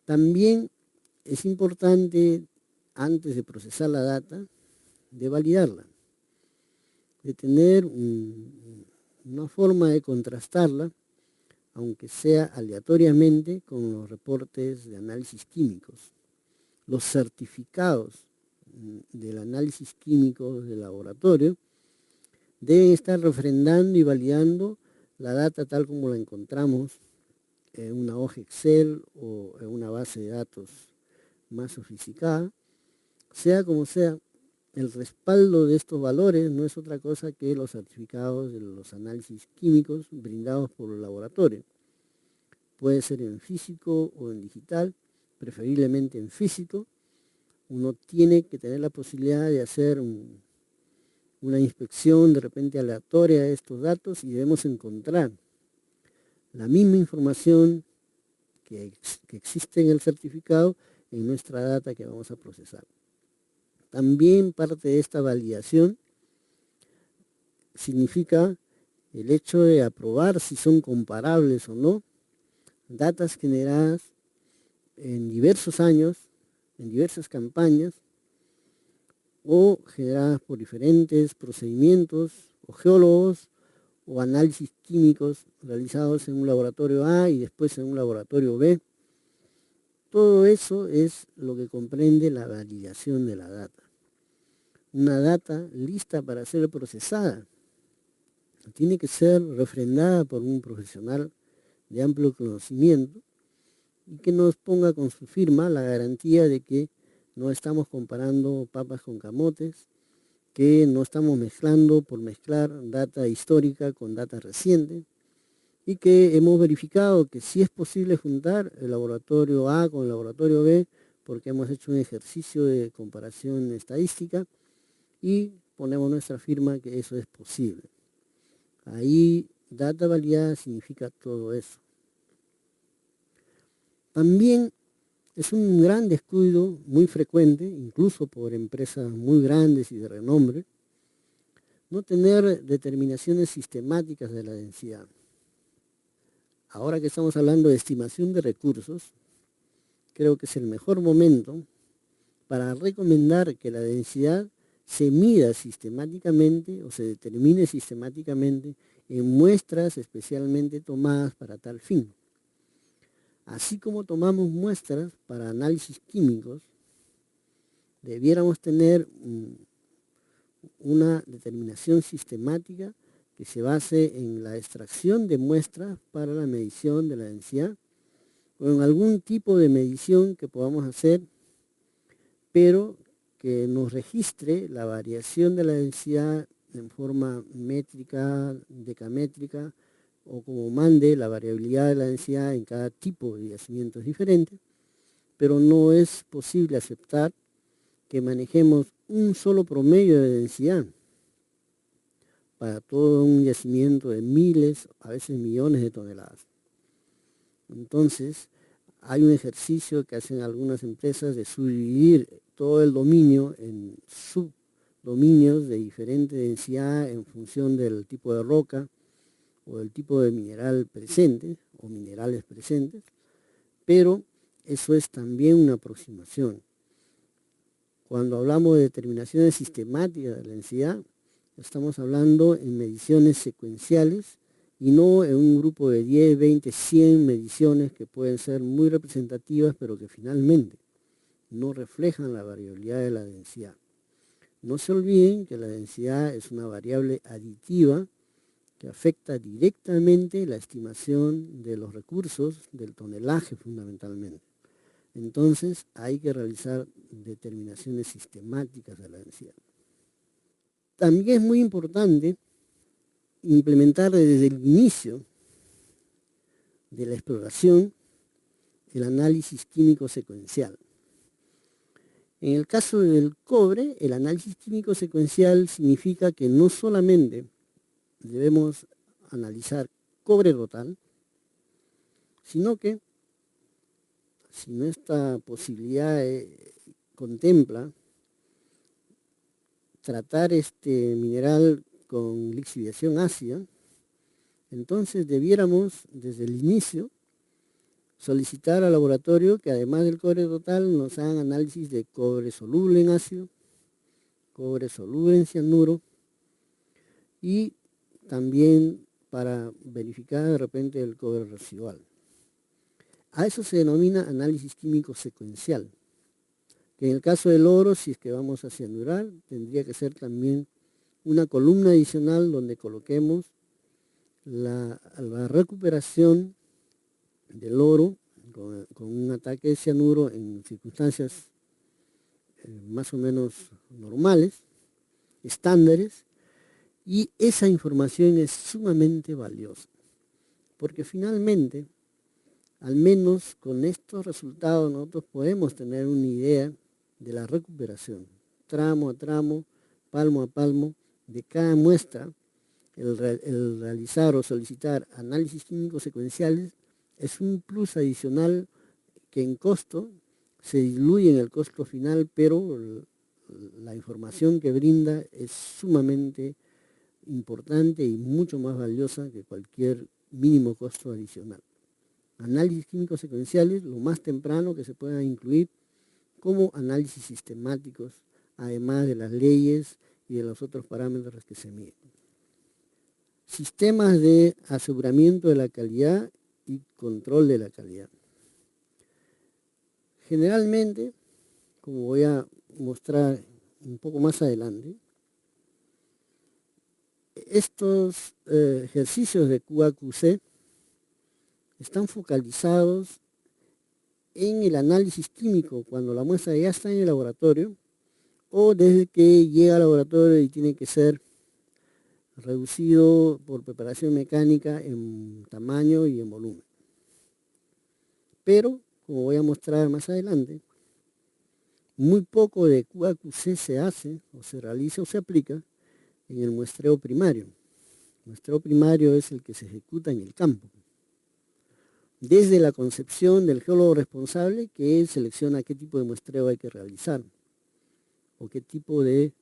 También es importante, antes de procesar la data, de validarla, de tener una forma de contrastarla, aunque sea aleatoriamente, con los reportes de análisis químicos. Los certificados del análisis químico del laboratorio deben estar refrendando y validando la data tal como la encontramos en una hoja Excel o en una base de datos más sofisticada. Sea como sea, el respaldo de estos valores no es otra cosa que los certificados de los análisis químicos brindados por el laboratorio. Puede ser en físico o en digital, preferiblemente en físico. Uno tiene que tener la posibilidad de hacer una inspección de repente aleatoria de estos datos y debemos encontrar la misma información que existe en el certificado en nuestra data que vamos a procesar. También parte de esta validación significa el hecho de aprobar si son comparables o no datas generadas en diversos años, en diversas campañas, o generadas por diferentes procedimientos o geólogos o análisis químicos realizados en un laboratorio A y después en un laboratorio B. Todo eso es lo que comprende la validación de la data. Una data lista para ser procesada tiene que ser refrendada por un profesional de amplio conocimiento y que nos ponga con su firma la garantía de que no estamos comparando papas con camotes, que no estamos mezclando por mezclar data histórica con data reciente y que hemos verificado que sí es posible juntar el laboratorio A con el laboratorio B porque hemos hecho un ejercicio de comparación estadística y ponemos nuestra firma que eso es posible. Ahí data validada significa todo eso. También es un gran descuido muy frecuente, incluso por empresas muy grandes y de renombre, no tener determinaciones sistemáticas de la densidad. Ahora que estamos hablando de estimación de recursos, creo que es el mejor momento para recomendar que la densidad se mida sistemáticamente o se determine sistemáticamente en muestras especialmente tomadas para tal fin. Así como tomamos muestras para análisis químicos, debiéramos tener una determinación sistemática que se base en la extracción de muestras para la medición de la densidad o en algún tipo de medición que podamos hacer, pero que nos registre la variación de la densidad en forma métrica, decamétrica, o como mande la variabilidad de la densidad en cada tipo de yacimientos diferentes, pero no es posible aceptar que manejemos un solo promedio de densidad para todo un yacimiento de miles, a veces millones de toneladas. Entonces, hay un ejercicio que hacen algunas empresas de subdividir todo el dominio en subdominios de diferente densidad en función del tipo de roca o del tipo de mineral presente o minerales presentes, pero eso es también una aproximación. Cuando hablamos de determinaciones sistemáticas de la densidad, estamos hablando en mediciones secuenciales y no en un grupo de 10, 20, 100 mediciones que pueden ser muy representativas, pero que finalmente no reflejan la variabilidad de la densidad. No se olviden que la densidad es una variable aditiva que afecta directamente la estimación de los recursos, del tonelaje fundamentalmente. Entonces hay que realizar determinaciones sistemáticas de la densidad. También es muy importante implementar desde el inicio de la exploración el análisis químico secuencial. En el caso del cobre, el análisis químico secuencial significa que no solamente debemos analizar cobre total, sino que si nuestra posibilidad contempla tratar este mineral con lixiviación ácida, entonces debiéramos desde el inicio solicitar al laboratorio que además del cobre total nos hagan análisis de cobre soluble en ácido, cobre soluble en cianuro y también para verificar de repente el cobre residual. A eso se denomina análisis químico secuencial, que en el caso del oro, si es que vamos a cianurar, tendría que ser también una columna adicional donde coloquemos la recuperación del oro con un ataque de cianuro en circunstancias más o menos normales, estándares, y esa información es sumamente valiosa, porque finalmente, al menos con estos resultados, nosotros podemos tener una idea de la recuperación, tramo a tramo, palmo a palmo, de cada muestra. El realizar o solicitar análisis químicos secuenciales es un plus adicional que en costo se diluye en el costo final, pero la información que brinda es sumamente importante y mucho más valiosa que cualquier mínimo costo adicional. Análisis químicos secuenciales, lo más temprano que se pueda incluir como análisis sistemáticos, además de las leyes y de los otros parámetros que se miden. Sistemas de aseguramiento de la calidad y control de la calidad. Generalmente, como voy a mostrar un poco más adelante, estos ejercicios de QA/QC están focalizados en el análisis químico cuando la muestra ya está en el laboratorio o desde que llega al laboratorio y tiene que ser reducido por preparación mecánica en tamaño y en volumen. Pero, como voy a mostrar más adelante, muy poco de QA/QC se hace, o se realiza o se aplica en el muestreo primario. El muestreo primario es el que se ejecuta en el campo. Desde la concepción del geólogo responsable, que él selecciona qué tipo de muestreo hay que realizar, o qué tipo de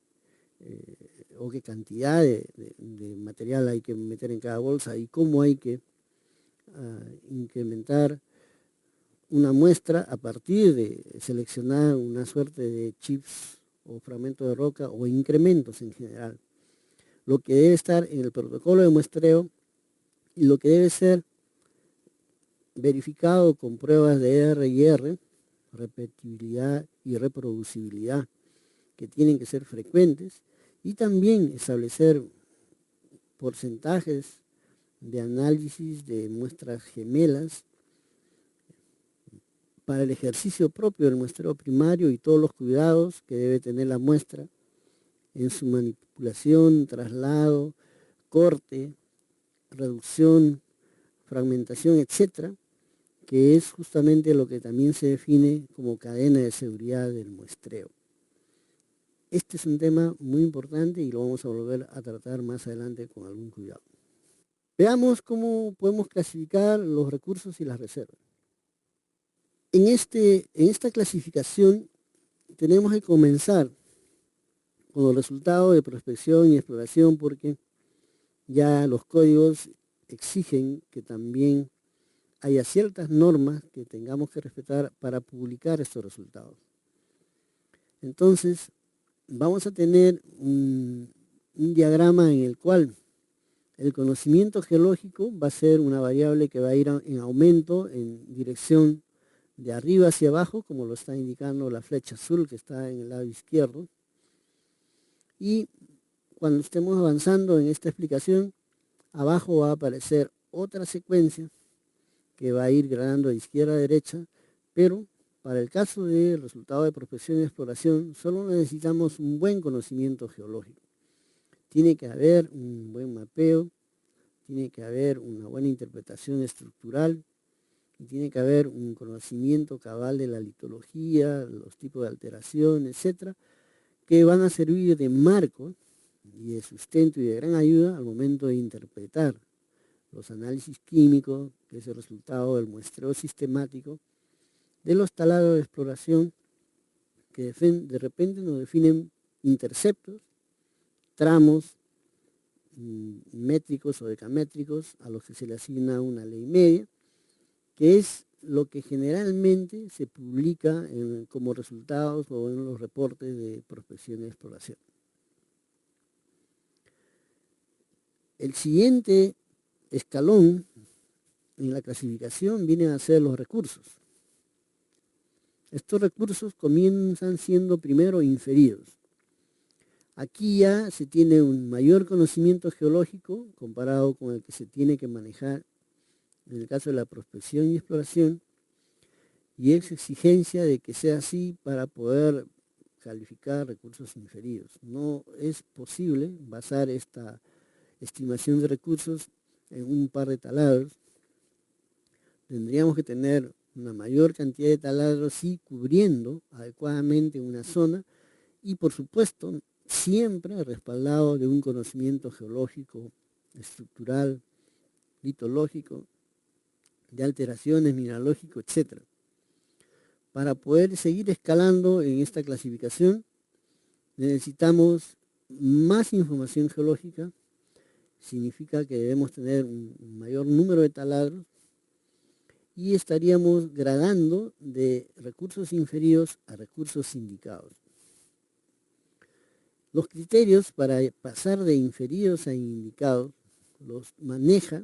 o qué cantidad de material hay que meter en cada bolsa y cómo hay que incrementar una muestra a partir de seleccionar una suerte de chips o fragmentos de roca o incrementos en general. Lo que debe estar en el protocolo de muestreo y lo que debe ser verificado con pruebas de R&R, repetibilidad y reproducibilidad, que tienen que ser frecuentes, y también establecer porcentajes de análisis de muestras gemelas para el ejercicio propio del muestreo primario y todos los cuidados que debe tener la muestra en su manipulación, traslado, corte, reducción, fragmentación, etcétera, que es justamente lo que también se define como cadena de seguridad del muestreo. Este es un tema muy importante y lo vamos a volver a tratar más adelante con algún cuidado. Veamos cómo podemos clasificar los recursos y las reservas. En esta clasificación tenemos que comenzar con los resultados de prospección y exploración, porque ya los códigos exigen que también haya ciertas normas que tengamos que respetar para publicar estos resultados. Entonces, vamos a tener un diagrama en el cual el conocimiento geológico va a ser una variable que va a ir en aumento en dirección de arriba hacia abajo, como lo está indicando la flecha azul que está en el lado izquierdo. Y cuando estemos avanzando en esta explicación, abajo va a aparecer otra secuencia que va a ir gradando de izquierda a derecha, pero para el caso del resultado de prospección y exploración, solo necesitamos un buen conocimiento geológico. Tiene que haber un buen mapeo, tiene que haber una buena interpretación estructural, y tiene que haber un conocimiento cabal de la litología, los tipos de alteración, etcétera, que van a servir de marco y de sustento y de gran ayuda al momento de interpretar los análisis químicos, que es el resultado del muestreo sistemático, de los talados de exploración, que de repente nos definen interceptos, tramos métricos o decamétricos a los que se le asigna una ley media, que es lo que generalmente se publica como resultados o en los reportes de prospección y exploración. El siguiente escalón en la clasificación vienen a ser los recursos. Estos recursos comienzan siendo primero inferidos. Aquí ya se tiene un mayor conocimiento geológico comparado con el que se tiene que manejar en el caso de la prospección y exploración, y es exigencia de que sea así para poder calificar recursos inferidos. No es posible basar esta estimación de recursos en un par de taladros. Tendríamos que tener una mayor cantidad de taladros, sí, cubriendo adecuadamente una zona y, por supuesto, siempre respaldado de un conocimiento geológico, estructural, litológico, de alteraciones, mineralógico, etc. Para poder seguir escalando en esta clasificación, necesitamos más información geológica. Significa que debemos tener un mayor número de taladros y estaríamos gradando de recursos inferidos a recursos indicados. Los criterios para pasar de inferidos a indicados los maneja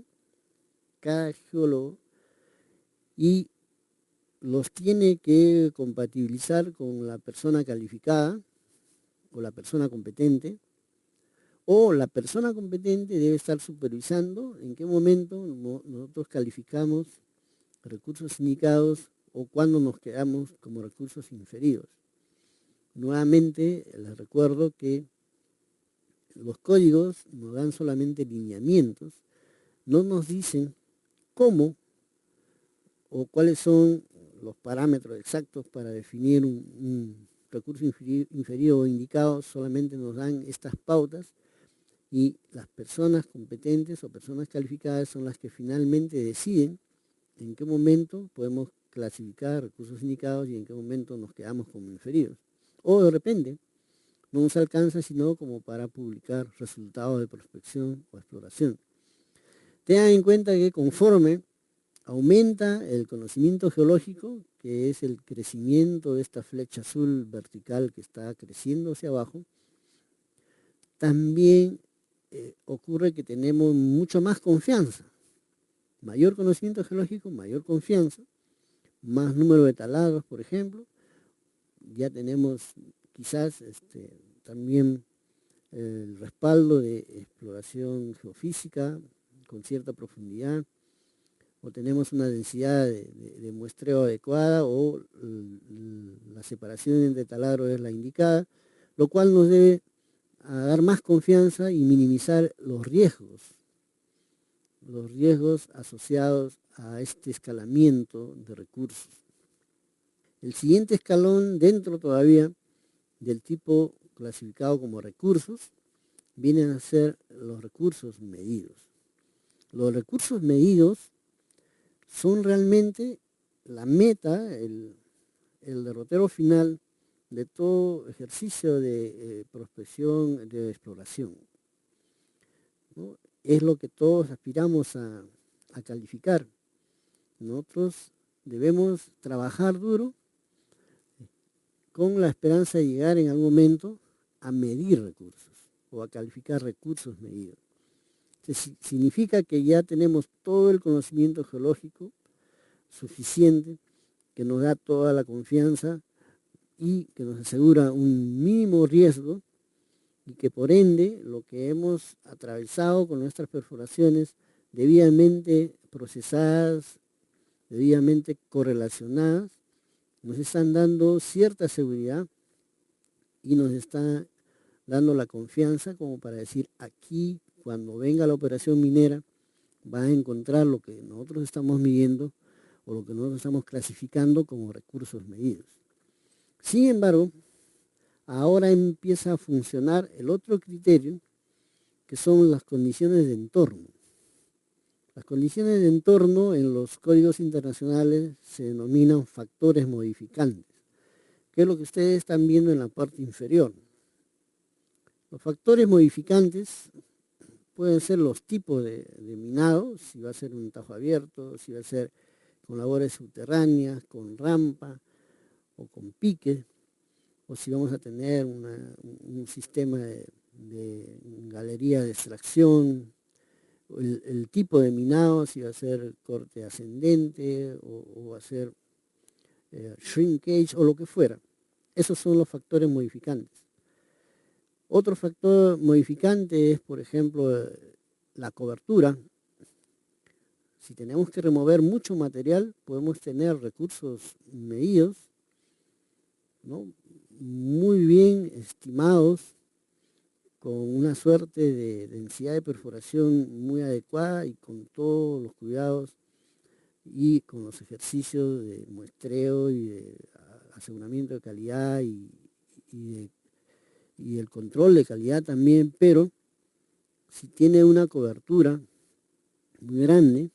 cada geólogo y los tiene que compatibilizar con la persona calificada o la persona competente, o la persona competente debe estar supervisando en qué momento nosotros calificamos recursos indicados o cuando nos quedamos como recursos inferidos. Nuevamente les recuerdo que los códigos nos dan solamente lineamientos, no nos dicen cómo o cuáles son los parámetros exactos para definir un recurso inferido o indicado, solamente nos dan estas pautas y las personas competentes o personas calificadas son las que finalmente deciden en qué momento podemos clasificar recursos indicados y en qué momento nos quedamos como inferidos. O de repente no nos alcanza sino como para publicar resultados de prospección o exploración. Tengan en cuenta que conforme aumenta el conocimiento geológico, que es el crecimiento de esta flecha azul vertical que está creciendo hacia abajo, también ocurre que tenemos mucho más confianza. Mayor conocimiento geológico, mayor confianza, más número de taladros, por ejemplo. Ya tenemos quizás también el respaldo de exploración geofísica con cierta profundidad, o tenemos una densidad de muestreo adecuada, o la separación entre taladros es la indicada, lo cual nos debe dar más confianza y minimizar los riesgos asociados a este escalamiento de recursos. El siguiente escalón dentro todavía del tipo clasificado como recursos vienen a ser los recursos medidos. Los recursos medidos son realmente la meta, el derrotero final de todo ejercicio de prospección, de exploración, ¿no? Es lo que todos aspiramos a calificar. Nosotros debemos trabajar duro con la esperanza de llegar en algún momento a medir recursos o a calificar recursos medidos. Significa que ya tenemos todo el conocimiento geológico suficiente que nos da toda la confianza y que nos asegura un mínimo riesgo, y que por ende lo que hemos atravesado con nuestras perforaciones debidamente procesadas, debidamente correlacionadas, nos están dando cierta seguridad y nos está dando la confianza como para decir: aquí, cuando venga la operación minera, va a encontrar lo que nosotros estamos midiendo o lo que nosotros estamos clasificando como recursos medidos. Sin embargo, ahora empieza a funcionar el otro criterio, que son las condiciones de entorno. Las condiciones de entorno en los códigos internacionales se denominan factores modificantes, que es lo que ustedes están viendo en la parte inferior. Los factores modificantes pueden ser los tipos de minado, si va a ser un tajo abierto, si va a ser con labores subterráneas, con rampa o con pique, o si vamos a tener un sistema de galería de extracción, el tipo de minado, si va a ser corte ascendente o va a ser shrinkage o lo que fuera. Esos son los factores modificantes. Otro factor modificante es, por ejemplo, la cobertura. Si tenemos que remover mucho material, podemos tener recursos medidos, ¿no?, muy bien estimados, con una suerte de densidad de perforación muy adecuada y con todos los cuidados y con los ejercicios de muestreo y de aseguramiento de calidad y el control de calidad también, pero si tiene una cobertura muy grande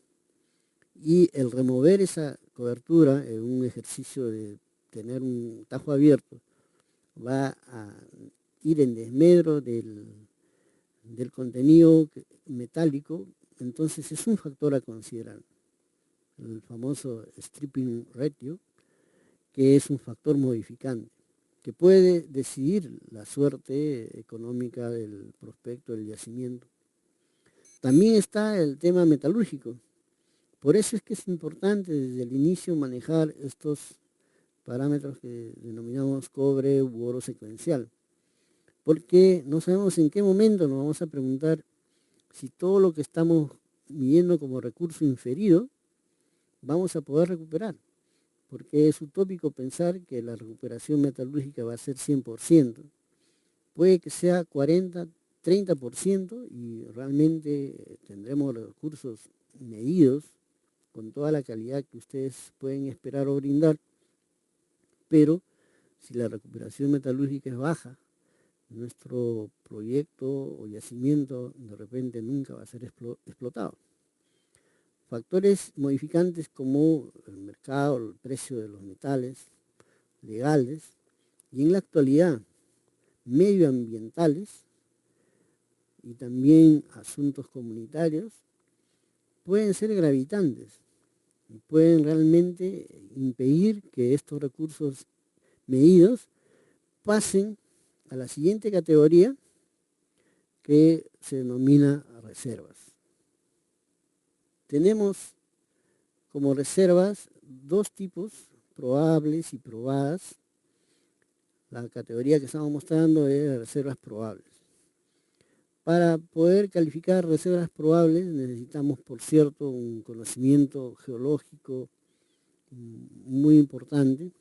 y el remover esa cobertura en un ejercicio de tener un tajo abierto va a ir en desmedro del contenido metálico, entonces es un factor a considerar. El famoso stripping ratio, que es un factor modificante, que puede decidir la suerte económica del prospecto del yacimiento. También está el tema metalúrgico. Por eso es que es importante desde el inicio manejar estos parámetros que denominamos cobre u oro secuencial, porque no sabemos en qué momento nos vamos a preguntar si todo lo que estamos midiendo como recurso inferido vamos a poder recuperar, porque es utópico pensar que la recuperación metalúrgica va a ser 100%, puede que sea 40, 30% y realmente tendremos recursos medidos con toda la calidad que ustedes pueden esperar o brindar, pero si la recuperación metalúrgica es baja, nuestro proyecto o yacimiento de repente nunca va a ser explotado. Factores modificantes como el mercado, el precio de los metales legales y en la actualidad medioambientales y también asuntos comunitarios pueden ser gravitantes y pueden realmente impedir que estos recursos medidos pasen a la siguiente categoría, que se denomina reservas. Tenemos como reservas dos tipos, probables y probadas. La categoría que estamos mostrando es reservas probables. Para poder calificar reservas probables necesitamos, por cierto, un conocimiento geológico muy importante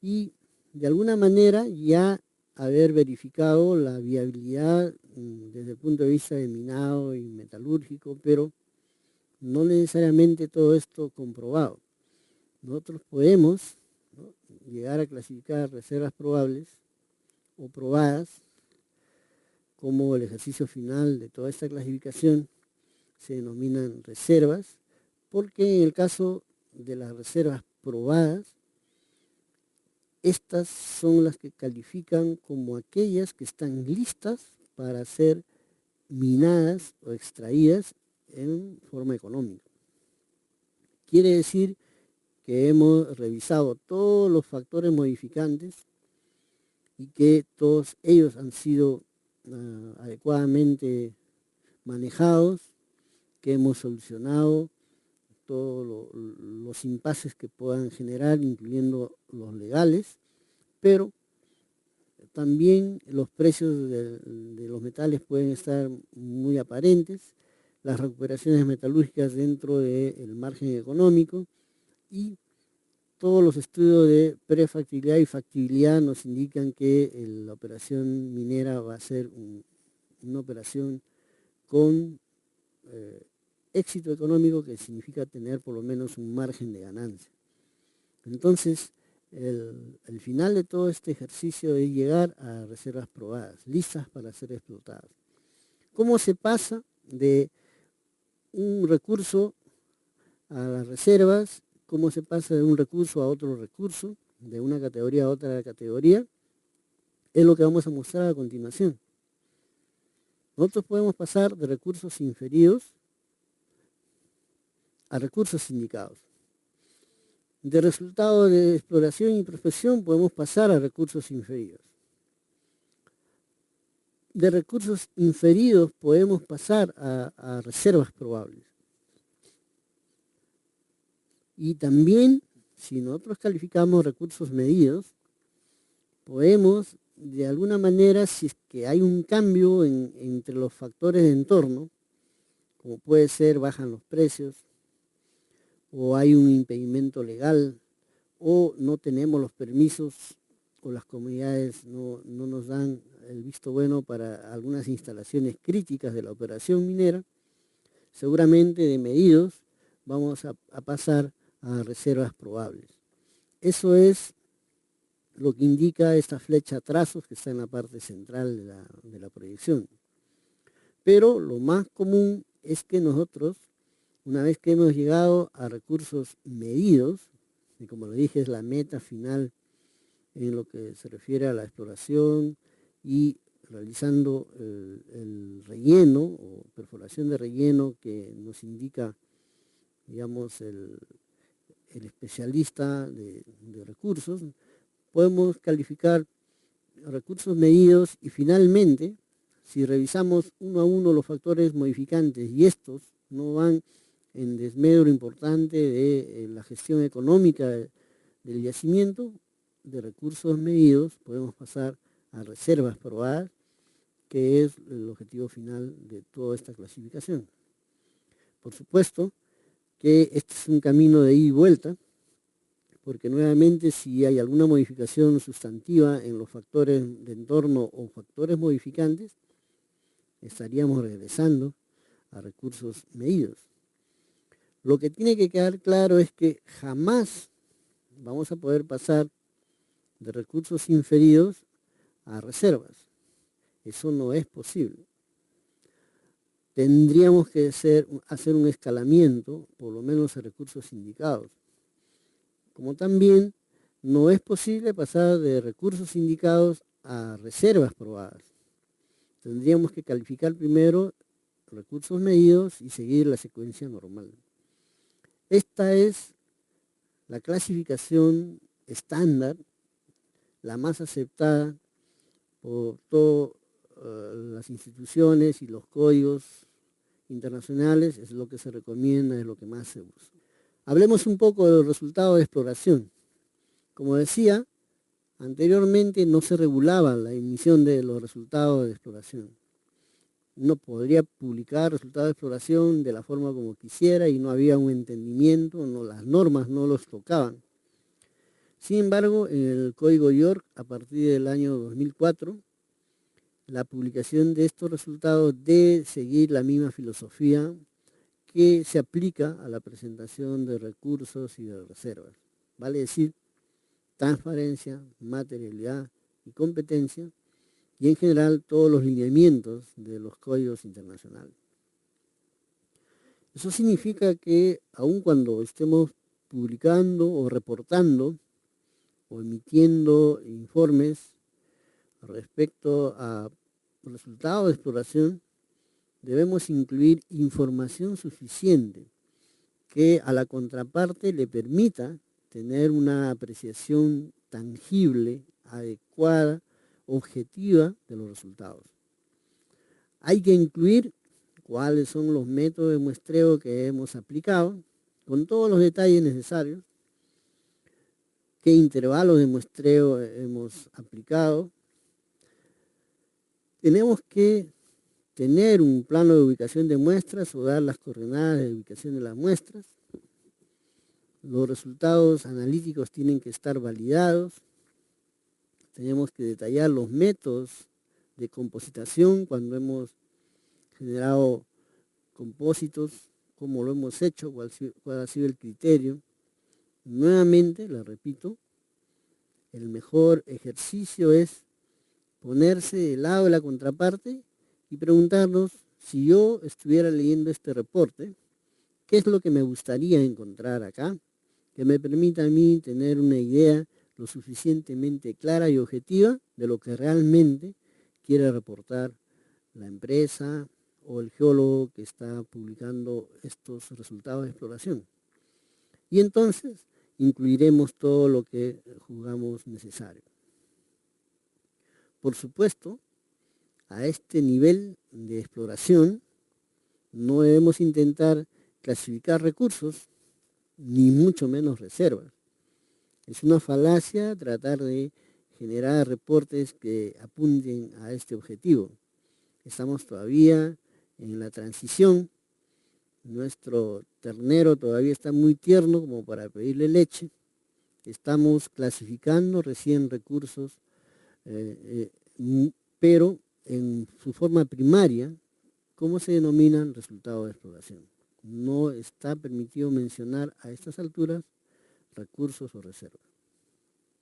y de alguna manera ya haber verificado la viabilidad desde el punto de vista de minado y metalúrgico, pero no necesariamente todo esto comprobado. Nosotros podemos, ¿no?, llegar a clasificar reservas probables o probadas, como el ejercicio final de toda esta clasificación se denominan reservas, porque en el caso de las reservas probadas, estas son las que califican como aquellas que están listas para ser minadas o extraídas en forma económica. Quiere decir que hemos revisado todos los factores modificantes y que todos ellos han sido adecuadamente manejados, que hemos solucionado todos los impases que puedan generar, incluyendo los legales, pero también los precios de los metales pueden estar muy aparentes, las recuperaciones metalúrgicas dentro del margen económico y todos los estudios de prefactibilidad y factibilidad nos indican que la operación minera va a ser una operación con éxito económico, que significa tener por lo menos un margen de ganancia. Entonces, el final de todo este ejercicio es llegar a reservas probadas, listas para ser explotadas. ¿Cómo se pasa de un recurso a las reservas? ¿Cómo se pasa de un recurso a otro recurso, de una categoría a otra categoría? Es lo que vamos a mostrar a continuación. Nosotros podemos pasar de recursos inferidos a recursos indicados. De resultado de exploración y prospección podemos pasar a recursos inferidos. De recursos inferidos podemos pasar a reservas probables. Y también, si nosotros calificamos recursos medidos, podemos, de alguna manera, si es que hay un cambio entre los factores de entorno, como puede ser bajan los precios, o hay un impedimento legal, o no tenemos los permisos, o las comunidades no nos dan el visto bueno para algunas instalaciones críticas de la operación minera, seguramente de medidos vamos a pasar a reservas probables. Eso es lo que indica esta flecha trazos que está en la parte central de la proyección. Pero lo más común es que nosotros, una vez que hemos llegado a recursos medidos, y como lo dije es la meta final en lo que se refiere a la exploración y realizando el relleno o perforación de relleno que nos indica, digamos, el especialista de recursos, podemos calificar recursos medidos y finalmente, si revisamos uno a uno los factores modificantes y estos no van en desmedro importante de la gestión económica del yacimiento, de recursos medidos podemos pasar a reservas probadas, que es el objetivo final de toda esta clasificación. Por supuesto que este es un camino de ida y vuelta, porque nuevamente si hay alguna modificación sustantiva en los factores de entorno o factores modificantes, estaríamos regresando a recursos medidos. Lo que tiene que quedar claro es que jamás vamos a poder pasar de recursos inferidos a reservas. Eso no es posible. Tendríamos que hacer un escalamiento, por lo menos a recursos indicados. Como también no es posible pasar de recursos indicados a reservas probadas. Tendríamos que calificar primero recursos medidos y seguir la secuencia normal. Esta es la clasificación estándar, la más aceptada por todas las instituciones y los códigos internacionales, es lo que se recomienda, es lo que más se usa. Hablemos un poco de los resultados de exploración. Como decía, anteriormente no se regulaba la emisión de los resultados de exploración. Uno podría publicar resultados de exploración de la forma como quisiera y no había un entendimiento, las normas no los tocaban. Sin embargo, en el Código York, a partir del año 2004, la publicación de estos resultados debe seguir la misma filosofía que se aplica a la presentación de recursos y de reservas. Vale decir, transparencia, materialidad y competencia, y en general todos los lineamientos de los códigos internacionales. Eso significa que aun cuando estemos publicando o reportando o emitiendo informes respecto a resultados de exploración, debemos incluir información suficiente que a la contraparte le permita tener una apreciación tangible, adecuada, objetiva de los resultados. Hay que incluir cuáles son los métodos de muestreo que hemos aplicado, con todos los detalles necesarios, qué intervalos de muestreo hemos aplicado. Tenemos que tener un plano de ubicación de muestras o dar las coordenadas de ubicación de las muestras. Los resultados analíticos tienen que estar validados. Tenemos que detallar los métodos de compositación cuando hemos generado compósitos, cómo lo hemos hecho, cuál ha sido el criterio. Nuevamente, la repito, el mejor ejercicio es ponerse del lado de la contraparte y preguntarnos, si yo estuviera leyendo este reporte, ¿qué es lo que me gustaría encontrar acá? Que me permita a mí tener una idea lo suficientemente clara y objetiva de lo que realmente quiere reportar la empresa o el geólogo que está publicando estos resultados de exploración. Y entonces incluiremos todo lo que juzgamos necesario. Por supuesto, a este nivel de exploración no debemos intentar clasificar recursos, ni mucho menos reservas. Es una falacia tratar de generar reportes que apunten a este objetivo. Estamos todavía en la transición. Nuestro ternero todavía está muy tierno como para pedirle leche. Estamos clasificando recién recursos, pero en su forma primaria, ¿cómo se denominan resultados de exploración? No está permitido mencionar a estas alturas recursos o reservas.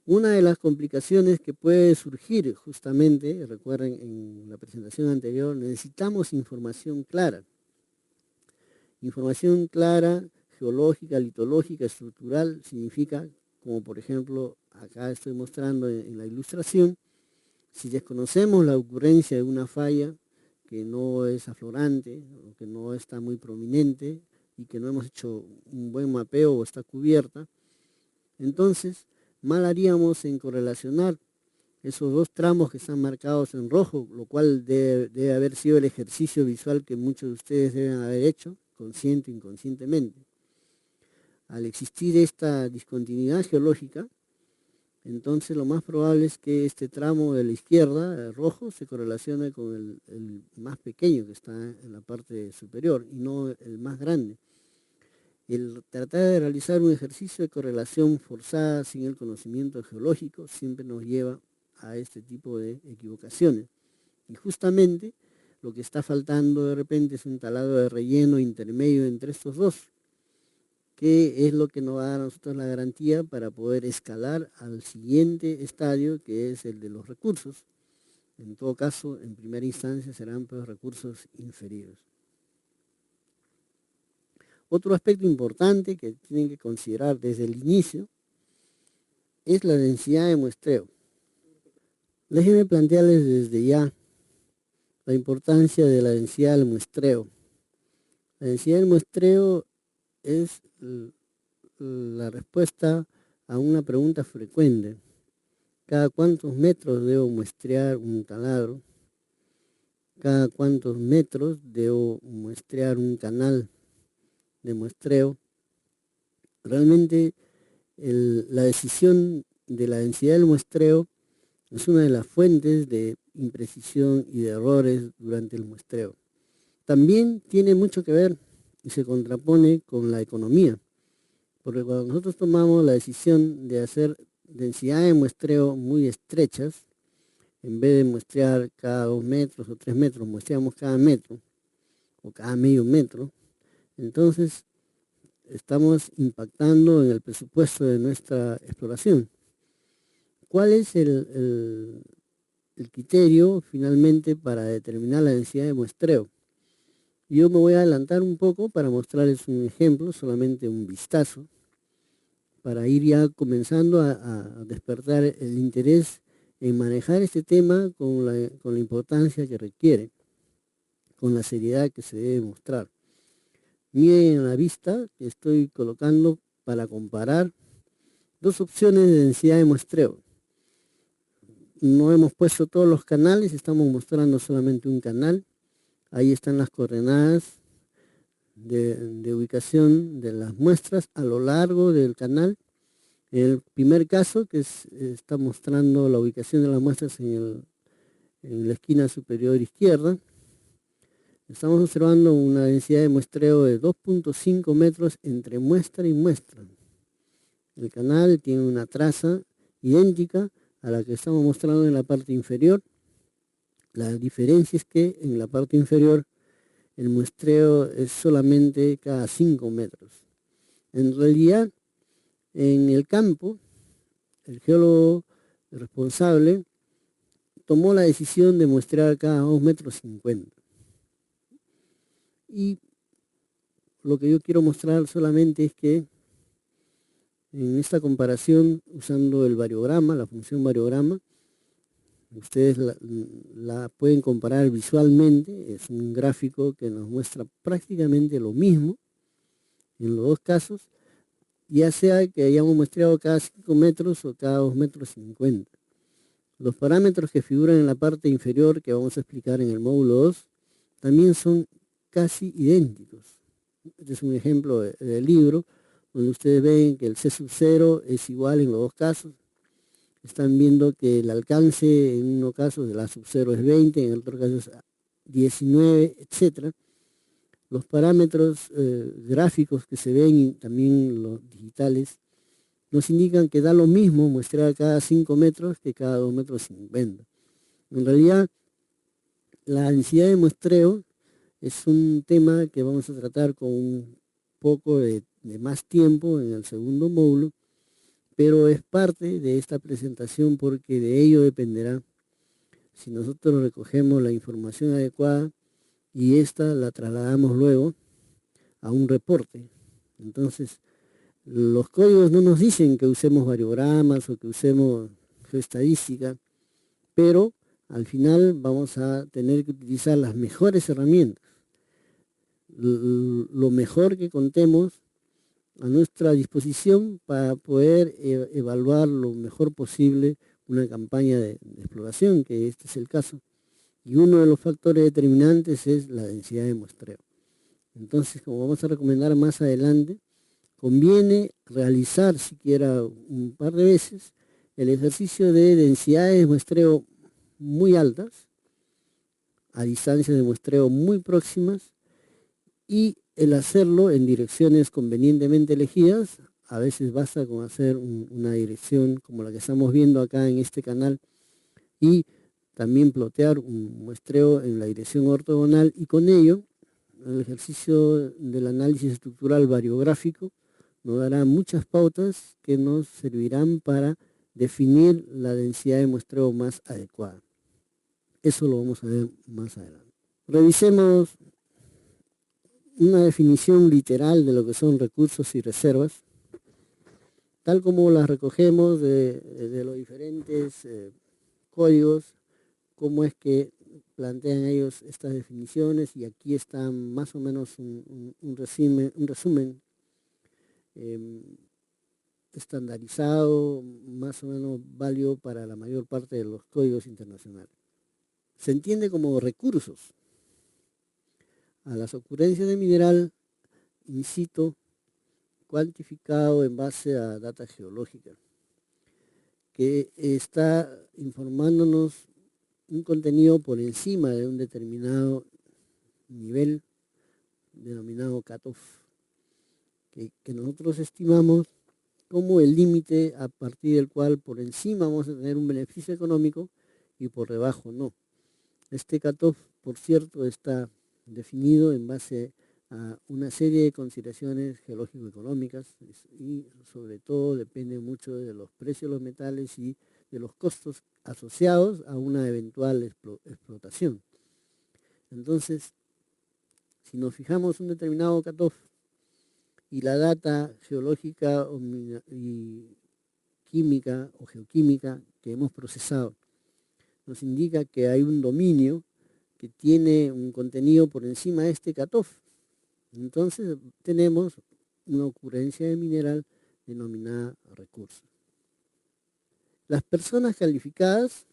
Una de las complicaciones que puede surgir justamente, recuerden en la presentación anterior, necesitamos información clara. Información clara, geológica, litológica, estructural, significa, como por ejemplo acá estoy mostrando en la ilustración, si desconocemos la ocurrencia de una falla que no es aflorante o que no está muy prominente y que no hemos hecho un buen mapeo o está cubierta, entonces mal haríamos en correlacionar esos dos tramos que están marcados en rojo, lo cual debe haber sido el ejercicio visual que muchos de ustedes deben haber hecho, consciente o inconscientemente. Al existir esta discontinuidad geológica, entonces lo más probable es que este tramo de la izquierda, el rojo, se correlacione con el más pequeño que está en la parte superior y no el más grande. El tratar de realizar un ejercicio de correlación forzada sin el conocimiento geológico siempre nos lleva a este tipo de equivocaciones. Y justamente lo que está faltando de repente es un talado de relleno intermedio entre estos dos, que es lo que nos va a dar a nosotros la garantía para poder escalar al siguiente estadio, que es el de los recursos. En todo caso, en primera instancia serán pues recursos inferiores. Otro aspecto importante que tienen que considerar desde el inicio es la densidad de muestreo. Déjenme plantearles desde ya la importancia de la densidad del muestreo. La densidad del muestreo es la respuesta a una pregunta frecuente. ¿Cada cuántos metros debo muestrear un taladro? ¿Cada cuántos metros debo muestrear un canal de muestreo? Realmente la decisión de la densidad del muestreo es una de las fuentes de imprecisión y de errores durante el muestreo. También tiene mucho que ver y se contrapone con la economía, porque cuando nosotros tomamos la decisión de hacer densidades de muestreo muy estrechas, en vez de muestrear cada 2 metros o 3 metros, muestreamos cada metro o cada medio metro, entonces estamos impactando en el presupuesto de nuestra exploración. ¿Cuál es el criterio finalmente para determinar la densidad de muestreo? Yo me voy a adelantar un poco para mostrarles un ejemplo, solamente un vistazo, para ir ya comenzando a despertar el interés en manejar este tema con la importancia que requiere, con la seriedad que se debe mostrar. Miren la vista que estoy colocando para comparar dos opciones de densidad de muestreo. No hemos puesto todos los canales, estamos mostrando solamente un canal. Ahí están las coordenadas de ubicación de las muestras a lo largo del canal. El primer caso, que está mostrando la ubicación de las muestras en la esquina superior izquierda, estamos observando una densidad de muestreo de 2.5 metros entre muestra y muestra. El canal tiene una traza idéntica a la que estamos mostrando en la parte inferior. La diferencia es que en la parte inferior el muestreo es solamente cada 5 metros. En realidad, en el campo, el geólogo responsable tomó la decisión de muestrear cada 2,50 metros. Y lo que yo quiero mostrar solamente es que en esta comparación, usando el variograma, la función variograma, Ustedes la pueden comparar visualmente, es un gráfico que nos muestra prácticamente lo mismo en los dos casos, ya sea que hayamos muestreado cada 5 metros o cada 2,50 metros. Los parámetros que figuran en la parte inferior, que vamos a explicar en el módulo 2, también son casi idénticos. Este es un ejemplo del libro, donde ustedes ven que el C sub 0 es igual en los dos casos. Están viendo que el alcance en uno caso de la sub 0 es 20, en el otro caso es 19, etc. Los parámetros gráficos que se ven y también los digitales nos indican que da lo mismo muestrear cada 5 metros que cada 2,50 metros. En realidad, la densidad de muestreo es un tema que vamos a tratar con un poco de más tiempo en el segundo módulo, pero es parte de esta presentación porque de ello dependerá si nosotros recogemos la información adecuada y esta la trasladamos luego a un reporte. Entonces, los códigos no nos dicen que usemos variogramas o que usemos geoestadística, pero al final vamos a tener que utilizar las mejores herramientas, lo mejor que contemos a nuestra disposición para poder evaluar lo mejor posible una campaña de exploración, que este es el caso. Y uno de los factores determinantes es la densidad de muestreo. Entonces, como vamos a recomendar más adelante, conviene realizar siquiera un par de veces el ejercicio de densidades de muestreo muy altas, a distancias de muestreo muy próximas, y el hacerlo en direcciones convenientemente elegidas. A veces basta con hacer una dirección como la que estamos viendo acá en este canal y también plotear un muestreo en la dirección ortogonal, y con ello el ejercicio del análisis estructural variográfico nos dará muchas pautas que nos servirán para definir la densidad de muestreo más adecuada. Eso lo vamos a ver más adelante. Revisemos una definición literal de lo que son recursos y reservas, tal como las recogemos de los diferentes códigos, cómo es que plantean ellos estas definiciones, y aquí está más o menos un resumen estandarizado, más o menos válido para la mayor parte de los códigos internacionales. Se entiende como recursos a las ocurrencias de mineral in situ cuantificado en base a data geológica, que está informándonos un contenido por encima de un determinado nivel denominado cutoff, que nosotros estimamos como el límite a partir del cual por encima vamos a tener un beneficio económico y por debajo no. Este cutoff, por cierto, está definido en base a una serie de consideraciones geológico-económicas y sobre todo depende mucho de los precios de los metales y de los costos asociados a una eventual explotación. Entonces, si nos fijamos un determinado cutoff y la data geológica y química o geoquímica que hemos procesado nos indica que hay un dominio que tiene un contenido por encima de este cutoff, entonces tenemos una ocurrencia de mineral denominada recurso. Las personas calificadas,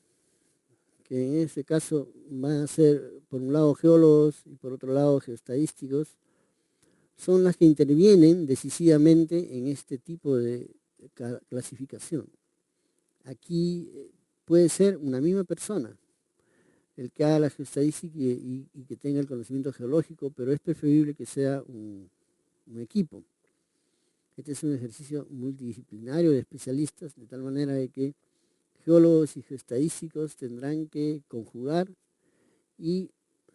que en este caso van a ser por un lado geólogos y por otro lado geoestadísticos, son las que intervienen decisivamente en este tipo de clasificación. Aquí puede ser una misma persona el que haga la geoestadística y que tenga el conocimiento geológico, pero es preferible que sea un equipo. Este es un ejercicio multidisciplinario de especialistas, de tal manera de que geólogos y geoestadísticos tendrán que conjugar y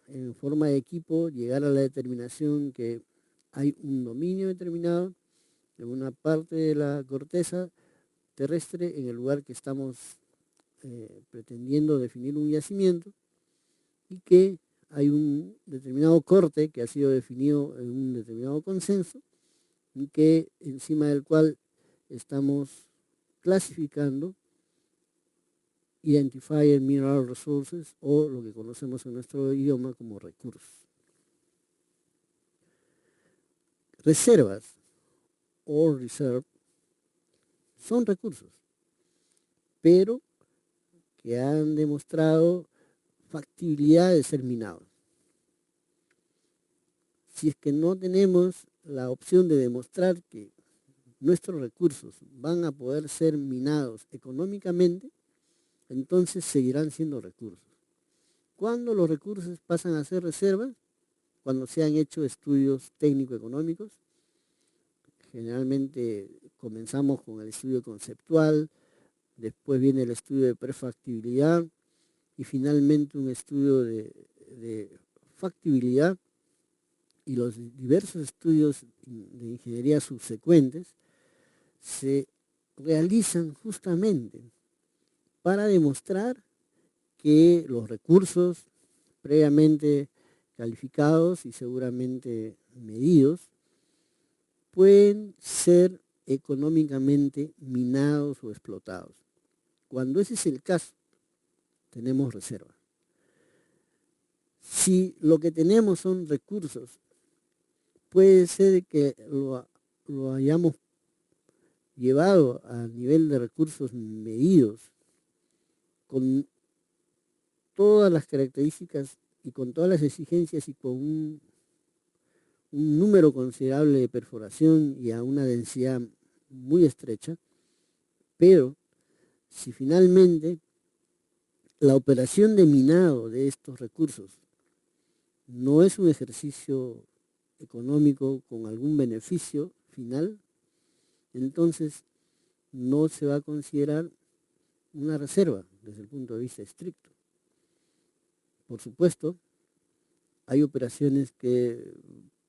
en forma de equipo llegar a la determinación que hay un dominio determinado en una parte de la corteza terrestre en el lugar que estamos pretendiendo definir un yacimiento, y que hay un determinado corte que ha sido definido en un determinado consenso y que encima del cual estamos clasificando Identifier Mineral Resources, o lo que conocemos en nuestro idioma como recursos. Reservas o reserve son recursos, pero que han demostrado factibilidad de ser minados. Si es que no tenemos la opción de demostrar que nuestros recursos van a poder ser minados económicamente, entonces seguirán siendo recursos. ¿Cuándo los recursos pasan a ser reservas? Cuando se han hecho estudios técnico-económicos. Generalmente comenzamos con el estudio conceptual, después viene el estudio de prefactibilidad y finalmente un estudio de factibilidad, y los diversos estudios de ingeniería subsecuentes se realizan justamente para demostrar que los recursos previamente calificados y seguramente medidos pueden ser económicamente minados o explotados. Cuando ese es el caso, tenemos reserva. Si lo que tenemos son recursos, puede ser que lo hayamos llevado a nivel de recursos medidos con todas las características y con todas las exigencias y con un número considerable de perforación y a una densidad muy estrecha, pero si finalmente la operación de minado de estos recursos no es un ejercicio económico con algún beneficio final, entonces no se va a considerar una reserva desde el punto de vista estricto. Por supuesto, hay operaciones que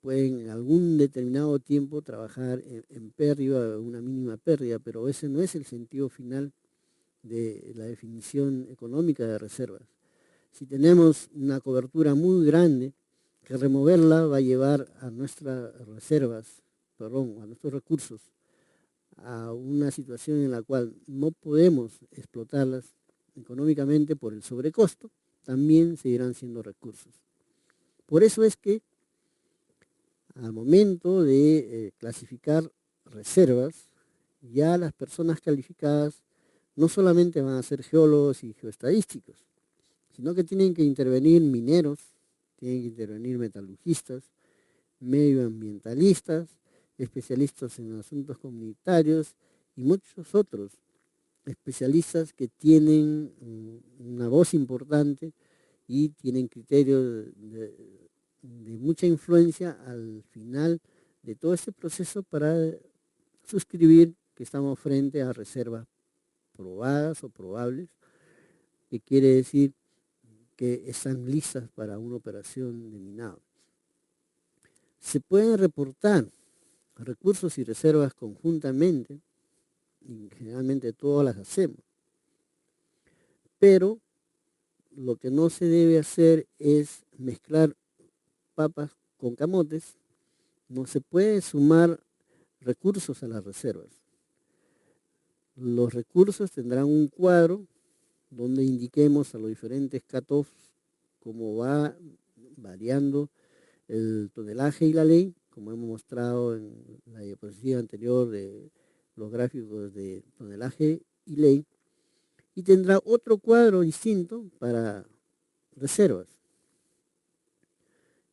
pueden en algún determinado tiempo trabajar en pérdida, una mínima pérdida, pero ese no es el sentido final de la definición económica de reservas. Si tenemos una cobertura muy grande, que removerla va a llevar a nuestras reservas, a nuestros recursos, a una situación en la cual no podemos explotarlas económicamente por el sobrecosto, también seguirán siendo recursos. Por eso es que al momento de clasificar reservas, ya las personas calificadas no solamente van a ser geólogos y geoestadísticos, sino que tienen que intervenir mineros, tienen que intervenir metalurgistas, medioambientalistas, especialistas en asuntos comunitarios y muchos otros especialistas que tienen una voz importante y tienen criterios de mucha influencia al final de todo este proceso para suscribir que estamos frente a reservas probadas o probables, que quiere decir que están listas para una operación de minado. Se pueden reportar recursos y reservas conjuntamente, y generalmente todas las hacemos, pero lo que no se debe hacer es mezclar papas con camotes. No se puede sumar recursos a las reservas. Los recursos tendrán un cuadro donde indiquemos a los diferentes cutoffs cómo va variando el tonelaje y la ley, como hemos mostrado en la diapositiva anterior de los gráficos de tonelaje y ley, y tendrá otro cuadro distinto para reservas.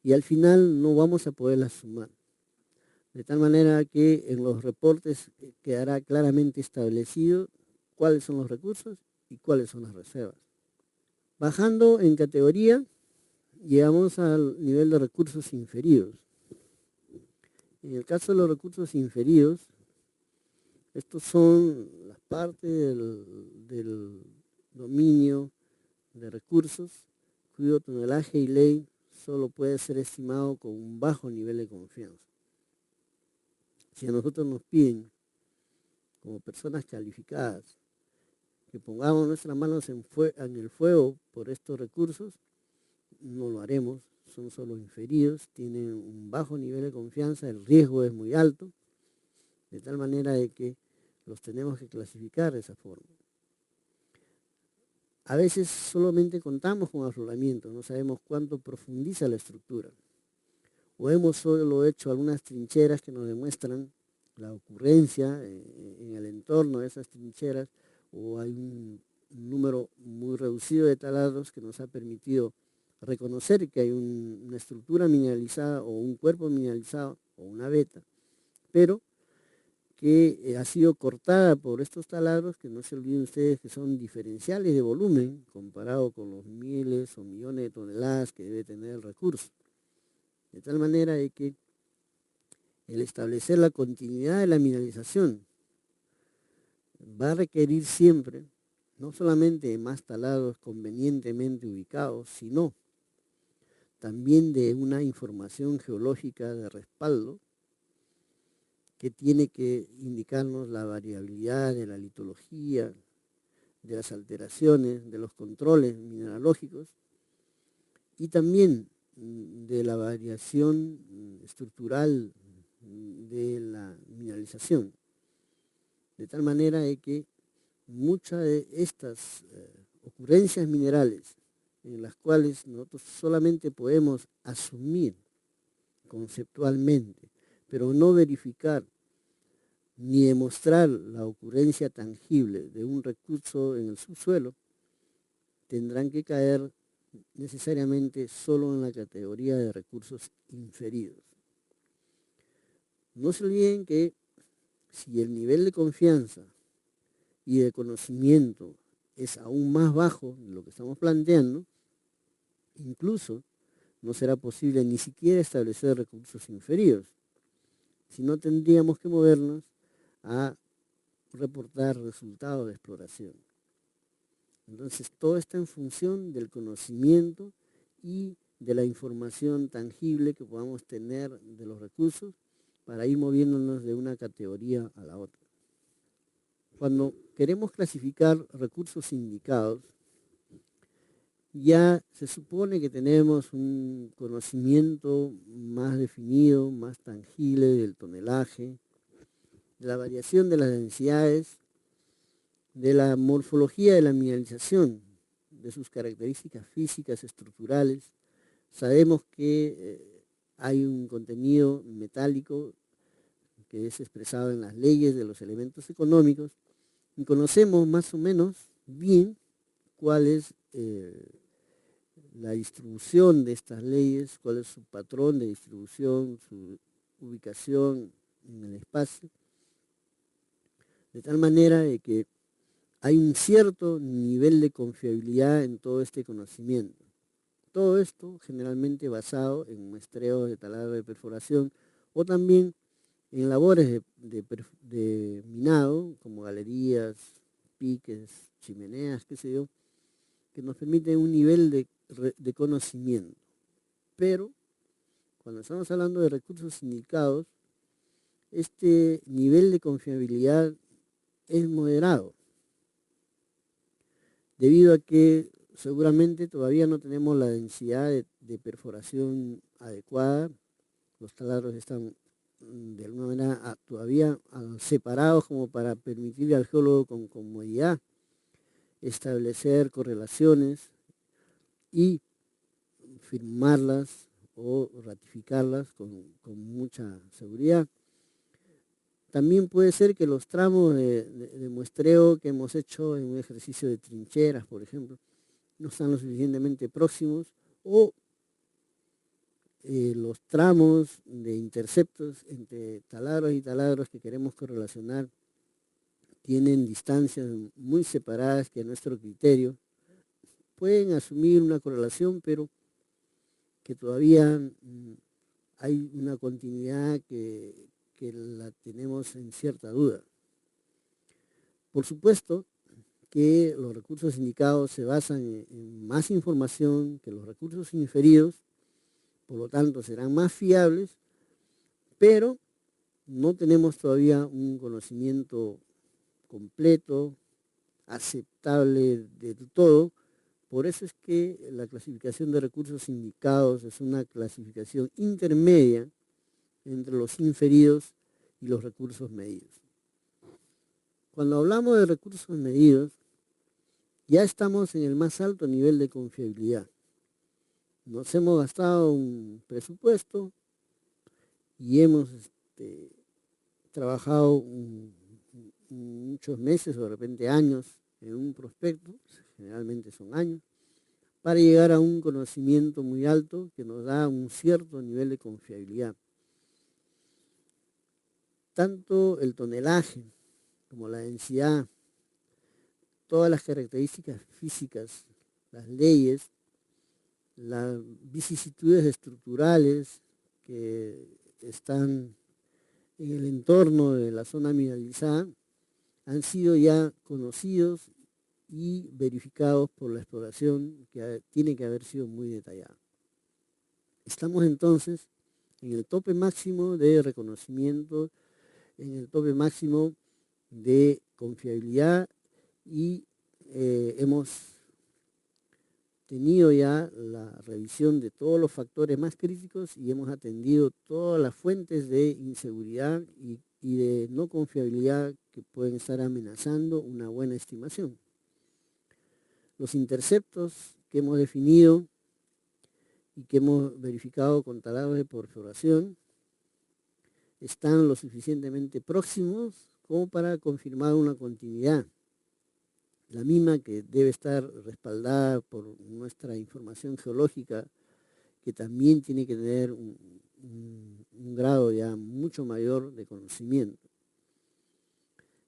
Y al final no vamos a poderlas sumar. De tal manera que en los reportes quedará claramente establecido cuáles son los recursos y cuáles son las reservas. Bajando en categoría, llegamos al nivel de recursos inferidos. En el caso de los recursos inferidos, estos son las partes del dominio de recursos cuyo tonelaje y ley solo puede ser estimado con un bajo nivel de confianza. Si a nosotros nos piden, como personas calificadas, que pongamos nuestras manos en el fuego por estos recursos, no lo haremos, son solo inferidos, tienen un bajo nivel de confianza, el riesgo es muy alto, de tal manera de que los tenemos que clasificar de esa forma. A veces solamente contamos con afloramiento, no sabemos cuánto profundiza la estructura. O hemos solo hecho algunas trincheras que nos demuestran la ocurrencia en el entorno de esas trincheras, o hay un número muy reducido de taladros que nos ha permitido reconocer que hay una estructura mineralizada o un cuerpo mineralizado o una veta, pero que ha sido cortada por estos taladros, que no se olviden ustedes que son diferenciales de volumen comparado con los miles o millones de toneladas que debe tener el recurso. De tal manera de que el establecer la continuidad de la mineralización va a requerir siempre no solamente de más taladros convenientemente ubicados, sino también de una información geológica de respaldo que tiene que indicarnos la variabilidad de la litología, de las alteraciones, de los controles mineralógicos y también de la variación estructural de la mineralización. De tal manera de que muchas de estas ocurrencias minerales en las cuales nosotros solamente podemos asumir conceptualmente, pero no verificar ni demostrar la ocurrencia tangible de un recurso en el subsuelo, tendrán que caer necesariamente solo en la categoría de recursos inferidos. No se olviden que si el nivel de confianza y de conocimiento es aún más bajo de lo que estamos planteando, incluso no será posible ni siquiera establecer recursos inferidos, sino tendríamos que movernos a reportar resultados de exploración. Entonces, todo está en función del conocimiento y de la información tangible que podamos tener de los recursos para ir moviéndonos de una categoría a la otra. Cuando queremos clasificar recursos indicados, ya se supone que tenemos un conocimiento más definido, más tangible del tonelaje, de la variación de las densidades, de la morfología de la mineralización, de sus características físicas, estructurales. Sabemos que hay un contenido metálico que es expresado en las leyes de los elementos económicos y conocemos más o menos bien cuál es la distribución de estas leyes, cuál es su patrón de distribución, su ubicación en el espacio, de tal manera de que hay un cierto nivel de confiabilidad en todo este conocimiento. Todo esto generalmente basado en muestreos de taladro de perforación o también en labores de minado, como galerías, piques, chimeneas, qué sé yo, que nos permiten un nivel de conocimiento. Pero cuando estamos hablando de recursos indicados, este nivel de confiabilidad es moderado, debido a que seguramente todavía no tenemos la densidad de perforación adecuada. Los taladros están de alguna manera todavía separados como para permitirle al geólogo con comodidad establecer correlaciones y firmarlas o ratificarlas con mucha seguridad. También puede ser que los tramos de muestreo que hemos hecho en un ejercicio de trincheras, por ejemplo, no están lo suficientemente próximos, o los tramos de interceptos entre taladros y taladros que queremos correlacionar tienen distancias muy separadas que a nuestro criterio pueden asumir una correlación, pero que todavía hay una continuidad que la tenemos en cierta duda. Por supuesto que los recursos indicados se basan en más información que los recursos inferidos, por lo tanto serán más fiables, pero no tenemos todavía un conocimiento completo, aceptable del todo. Por eso es que la clasificación de recursos indicados es una clasificación intermedia entre los inferidos y los recursos medidos. Cuando hablamos de recursos medidos, ya estamos en el más alto nivel de confiabilidad. Nos hemos gastado un presupuesto y hemos trabajado muchos meses o de repente años en un prospecto, generalmente son años, para llegar a un conocimiento muy alto que nos da un cierto nivel de confiabilidad. Tanto el tonelaje como la densidad, todas las características físicas, las leyes, las vicisitudes estructurales que están en el entorno de la zona mineralizada han sido ya conocidos y verificados por la exploración, que tiene que haber sido muy detallada. Estamos entonces en el tope máximo de reconocimiento, en el tope máximo de confiabilidad y hemos tenido ya la revisión de todos los factores más críticos y hemos atendido todas las fuentes de inseguridad y de no confiabilidad que pueden estar amenazando una buena estimación. Los interceptos que hemos definido y que hemos verificado con taladros de perforación están lo suficientemente próximos como para confirmar una continuidad, la misma que debe estar respaldada por nuestra información geológica, que también tiene que tener un grado ya mucho mayor de conocimiento.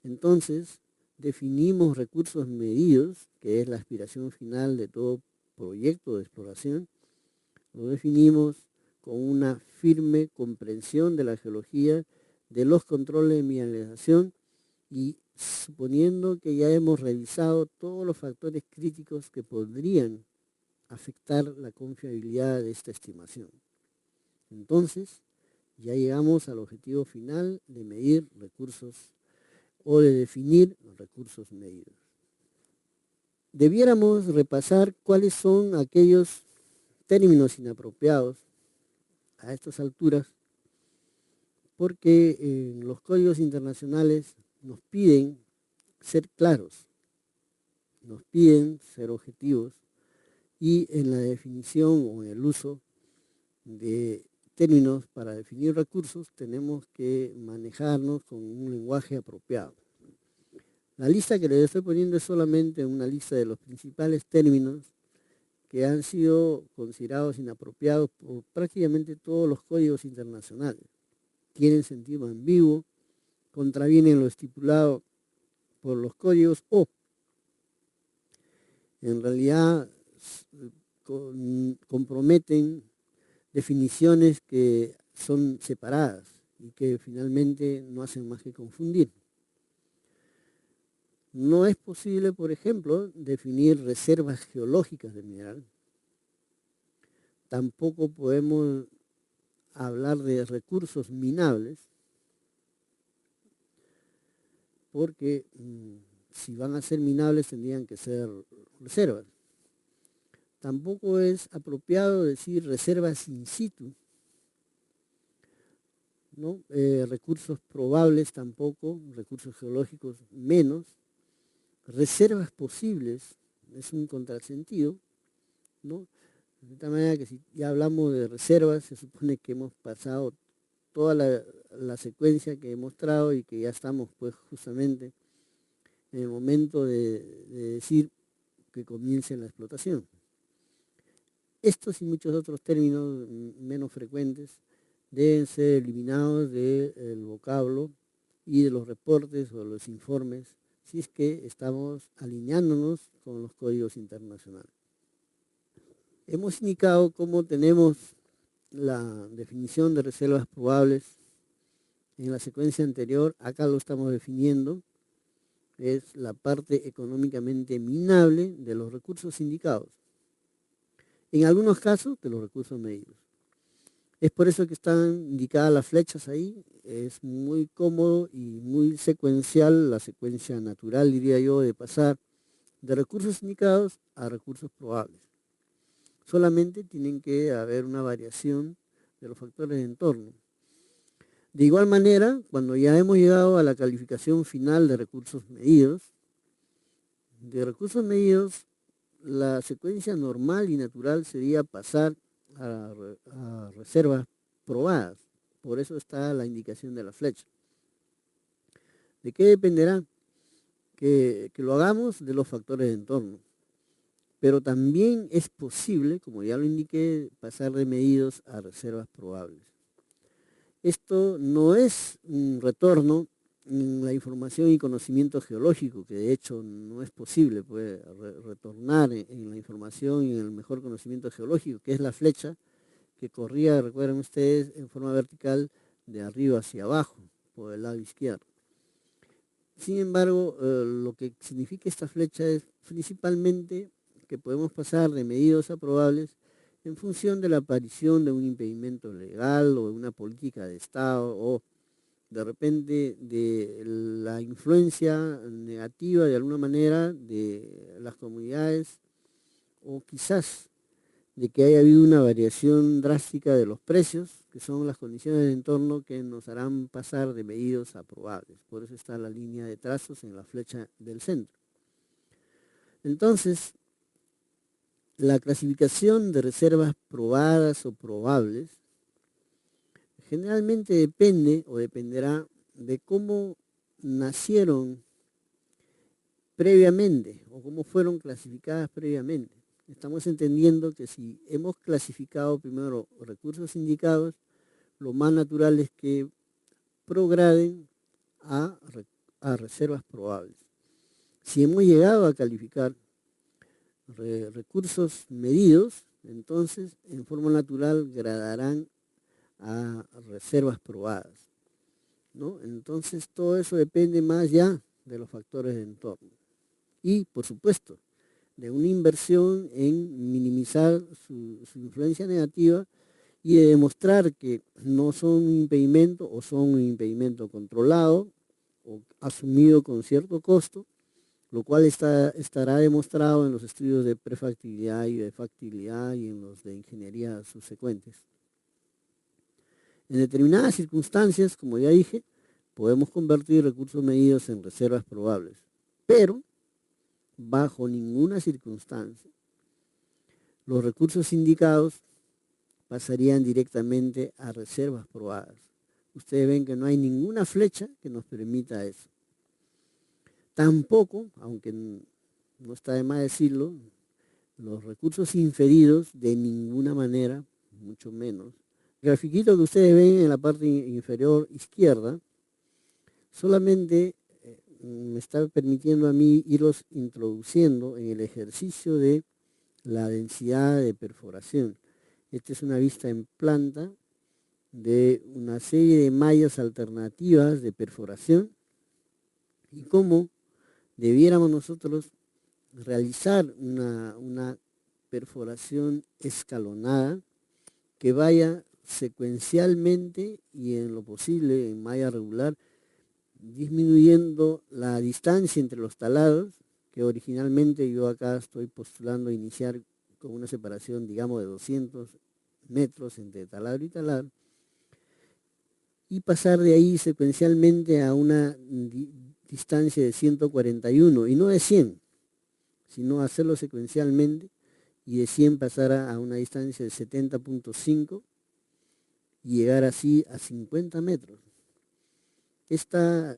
Entonces, definimos recursos medidos, que es la aspiración final de todo proyecto de exploración. Lo definimos con una firme comprensión de la geología, de los controles de mineralización y suponiendo que ya hemos revisado todos los factores críticos que podrían afectar la confiabilidad de esta estimación. Entonces, ya llegamos al objetivo final de medir recursos o de definir los recursos medidos. Debiéramos repasar cuáles son aquellos términos inapropiados a estas alturas, porque en los códigos internacionales nos piden ser claros, nos piden ser objetivos y en la definición o en el uso de términos para definir recursos tenemos que manejarnos con un lenguaje apropiado. La lista que les estoy poniendo es solamente una lista de los principales términos que han sido considerados inapropiados por prácticamente todos los códigos internacionales. Tienen sentido ambiguo, contravienen lo estipulado por los códigos o en realidad comprometen definiciones que son separadas y que finalmente no hacen más que confundir. No es posible, por ejemplo, definir reservas geológicas de mineral. Tampoco podemos hablar de recursos minables, porque si van a ser minables tendrían que ser reservas. Tampoco es apropiado decir reservas in situ, ¿no? Recursos probables tampoco, recursos geológicos menos. Reservas posibles es un contrasentido, ¿no? De tal manera que si ya hablamos de reservas, se supone que hemos pasado toda la secuencia que he mostrado y que ya estamos pues justamente en el momento de decir que comience la explotación. Estos y muchos otros términos menos frecuentes deben ser eliminados del vocablo y de los reportes o los informes si es que estamos alineándonos con los códigos internacionales. Hemos indicado cómo tenemos la definición de reservas probables en la secuencia anterior. Acá lo estamos definiendo. Es la parte económicamente minable de los recursos indicados. En algunos casos, de los recursos medidos. Es por eso que están indicadas las flechas ahí. Es muy cómodo y muy secuencial, la secuencia natural, diría yo, de pasar de recursos indicados a recursos probables. Solamente tienen que haber una variación de los factores de entorno. De igual manera, cuando ya hemos llegado a la calificación final de recursos medidos, de recursos medidos, la secuencia normal y natural sería pasar a reservas probadas. Por eso está la indicación de la flecha. ¿De qué dependerá? Que lo hagamos de los factores de entorno. Pero también es posible, como ya lo indiqué, pasar de medidos a reservas probables. Esto no es un retorno en la información y conocimiento geológico, que de hecho no es posible retornar en la información y en el mejor conocimiento geológico, que es la flecha que corría, recuerden ustedes, en forma vertical de arriba hacia abajo, por el lado izquierdo. Sin embargo, lo que significa esta flecha es principalmente que podemos pasar de medidos a probables en función de la aparición de un impedimento legal o de una política de Estado o de repente de la influencia negativa de alguna manera de las comunidades o quizás de que haya habido una variación drástica de los precios, que son las condiciones de entorno que nos harán pasar de medidos a probables. Por eso está la línea de trazos en la flecha del centro. Entonces, la clasificación de reservas probadas o probables generalmente depende o dependerá de cómo nacieron previamente o cómo fueron clasificadas previamente. Estamos entendiendo que si hemos clasificado primero recursos indicados, lo más natural es que prograden a reservas probables. Si hemos llegado a calificar recursos medidos, entonces en forma natural gradarán a reservas probadas, ¿no? Entonces todo eso depende más ya de los factores de entorno. Y, por supuesto, de una inversión en minimizar su influencia negativa y de demostrar que no son un impedimento o son un impedimento controlado o asumido con cierto costo, lo cual estará demostrado en los estudios de prefactibilidad y de factibilidad y en los de ingeniería subsecuentes. En determinadas circunstancias, como ya dije, podemos convertir recursos medidos en reservas probables, pero bajo ninguna circunstancia los recursos indicados pasarían directamente a reservas probadas. Ustedes ven que no hay ninguna flecha que nos permita eso. Tampoco, aunque no está de más decirlo, los recursos inferidos de ninguna manera, mucho menos. El grafiquito que ustedes ven en la parte inferior izquierda solamente me está permitiendo a mí irlos introduciendo en el ejercicio de la densidad de perforación. Esta es una vista en planta de una serie de mallas alternativas de perforación y cómo debiéramos nosotros realizar una perforación escalonada que vaya secuencialmente y en lo posible en malla regular, disminuyendo la distancia entre los talados, que originalmente yo acá estoy postulando iniciar con una separación, digamos, de 200 metros entre taladro y taladro, y pasar de ahí secuencialmente a una distancia de 141, y no de 100, sino hacerlo secuencialmente, y de 100 pasar a una distancia de 70.5 y llegar así a 50 metros. Esta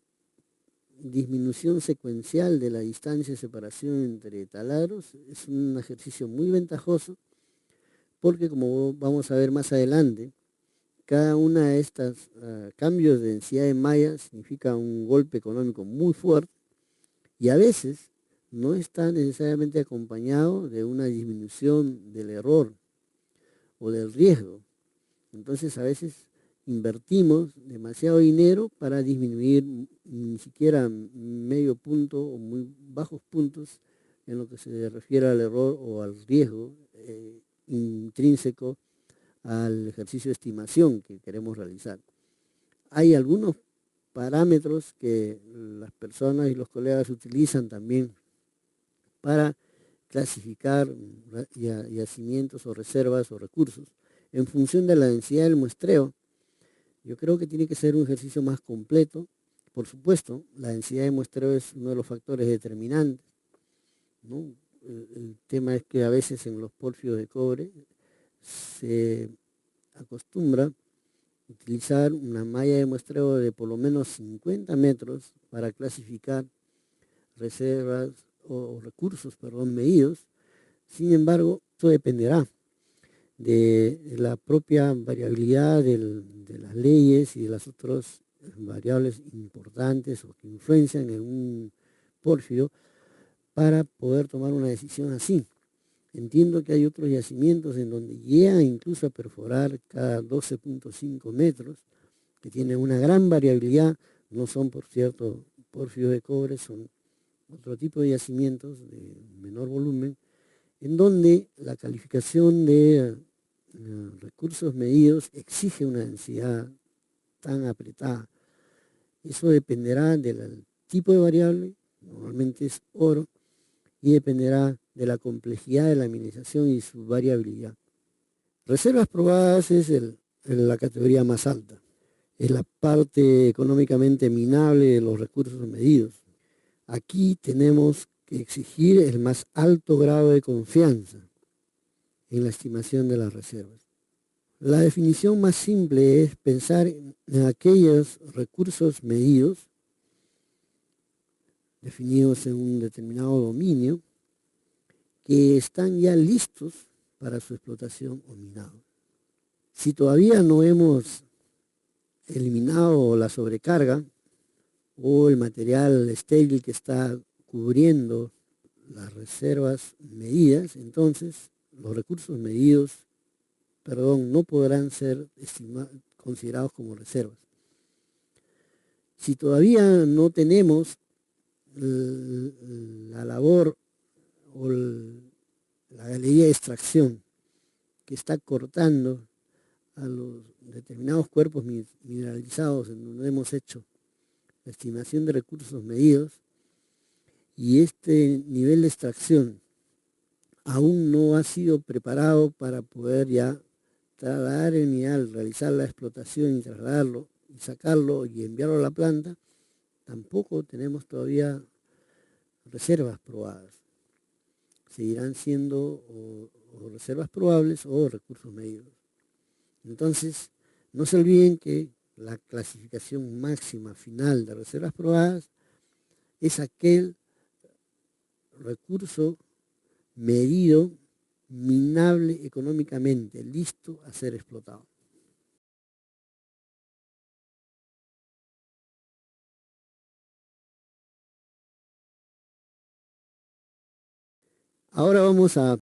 disminución secuencial de la distancia de separación entre taladros es un ejercicio muy ventajoso porque, como vamos a ver más adelante, cada una de estas cambios de densidad de malla significa un golpe económico muy fuerte y a veces no está necesariamente acompañado de una disminución del error o del riesgo. Entonces a veces invertimos demasiado dinero para disminuir ni siquiera medio punto o muy bajos puntos en lo que se refiere al error o al riesgo intrínseco al ejercicio de estimación que queremos realizar. Hay algunos parámetros que las personas y los colegas utilizan también para clasificar yacimientos o reservas o recursos en función de la densidad del muestreo. Yo creo que tiene que ser un ejercicio más completo. Por supuesto, la densidad de muestreo es uno de los factores determinantes, ¿no? El tema es que a veces en los porfios de cobre se acostumbra utilizar una malla de muestreo de por lo menos 50 metros para clasificar reservas o recursos, perdón, medidos. Sin embargo, esto dependerá de la propia variabilidad de las leyes y de las otras variables importantes o que influencian en un porfio para poder tomar una decisión así. Entiendo que hay otros yacimientos en donde llega incluso a perforar cada 12.5 metros, que tienen una gran variabilidad, no son por cierto porfios de cobre, son otro tipo de yacimientos de menor volumen, en donde la calificación de recursos medidos exige una densidad tan apretada. Eso dependerá del tipo de variable, normalmente es oro, y dependerá de la complejidad de la minerización y su variabilidad. Reservas probadas es la categoría más alta, es la parte económicamente minable de los recursos medidos. Aquí tenemos que exigir el más alto grado de confianza en la estimación de las reservas. La definición más simple es pensar en aquellos recursos medidos definidos en un determinado dominio que están ya listos para su explotación o minado. Si todavía no hemos eliminado la sobrecarga o el material estéril que está cubriendo las reservas medidas, entonces los recursos medidos, no podrán ser considerados como reservas. Si todavía no tenemos la labor o la galería de extracción que está cortando a los determinados cuerpos mineralizados en donde hemos hecho la estimación de recursos medidos, y este nivel de extracción aún no ha sido preparado para poder ya trasladar el mineral, realizar la explotación y trasladarlo y sacarlo y enviarlo a la planta, tampoco tenemos todavía reservas probadas. Seguirán siendo o reservas probables o recursos medidos. Entonces, no se olviden que la clasificación máxima final de reservas probadas es aquel recurso medido, minable económicamente, listo a ser explotado. Ahora vamos a